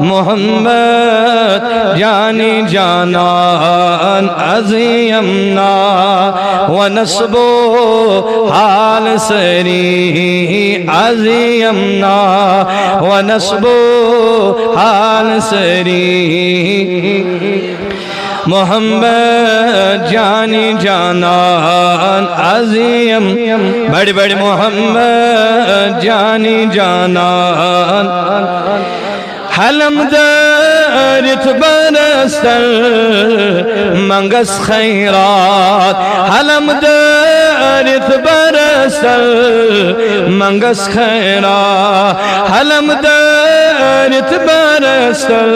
محمد جانی جانان عظیمنا ونسب حال سری عظیمنا ونسب حال سری محمد جانی جانان عظیم بڑی بڑی محمد جانی جانان حلم دارت برستر منگس خیرات حلم دارت برستر منگس خیرات حلم دارت برستر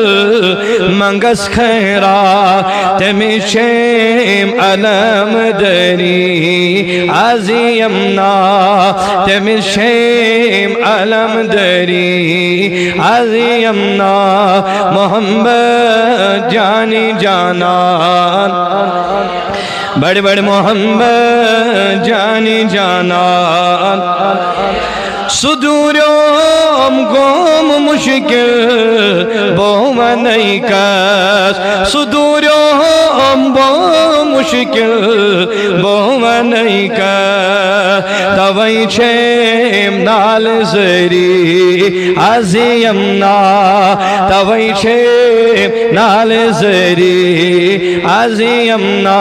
منگس خیرات تمی شیم علم داری عظیمنا تمی شیم علم داری عظیمنا محمد جانی جانان بڑے بڑے محمد جانی جانان صدورم گوم مشکل بوم نہیں کس صدورم بوم مشکل بوم نہیں کس دوئی چھیم نال زری عظیمنا دوئی چھیم نال زری عظیمنا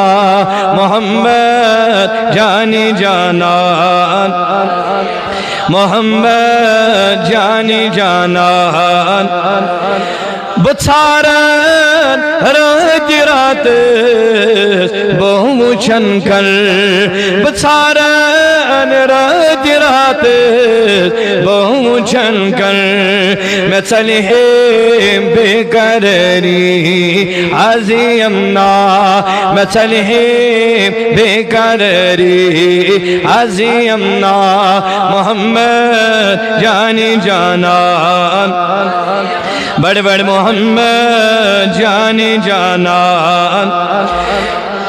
محمد جانی جانان محمد جانی جانان بچارن رجرات بہم چھنکر بچارن رجرات بہم چھنکر میں چلہیم بے قراری عظیمنا میں چلہیم بے قراری عظیمنا محمد جانی جانان بڑے بڑے محمد جانی جانان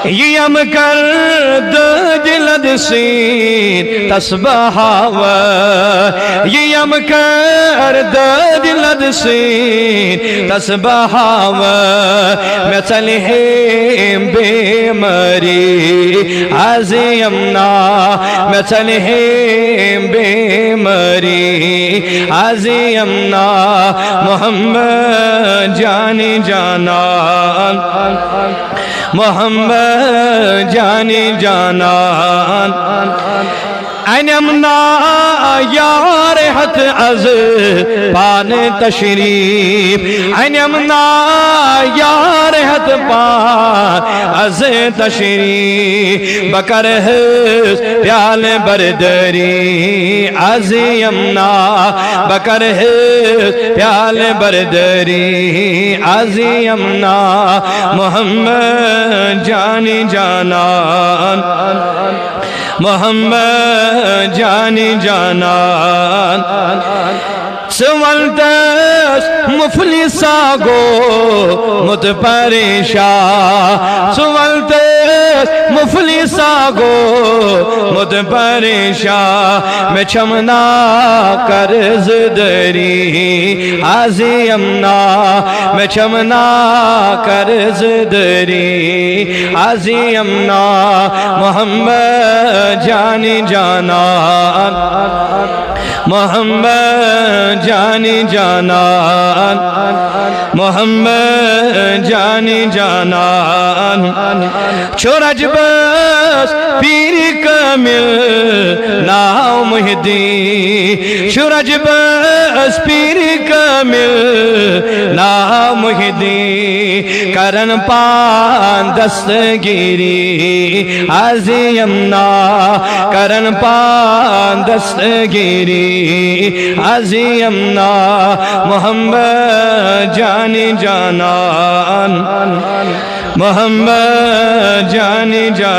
یم کرد جلد سین تسبحاوہ یم کرد جلد سین تسبحاوہ میں چلہیم بے مری عظیمنا میں چلہیم بے مری عظیمنا محمد جانی جانان محمد جانی جانان انمنا یار حت از پان تشریف انمنا یار حت پان از تشریف بکر حس پیال بردری عظیمنا بکر حس پیال بردری عظیمنا محمد جانی جانان محمد جانی جانان سوالدس مفلسا گو مت پریشان سوالدس مفلسا گو مت پریشان میں چمنا قرض دری عظیمنا میں چمنا قرض دری عظیمنا محمد جانی جانان محمد جانی جانان محمد جانی جانان چھوڑج بس پیر کامل ناو مہدی چھوڑج بس پیر کامل ناو مہدی کرن پان دستگیری عظیمنا کرن پان دستگیری عظیمنا محمد جانی جانان محمد جانی جانان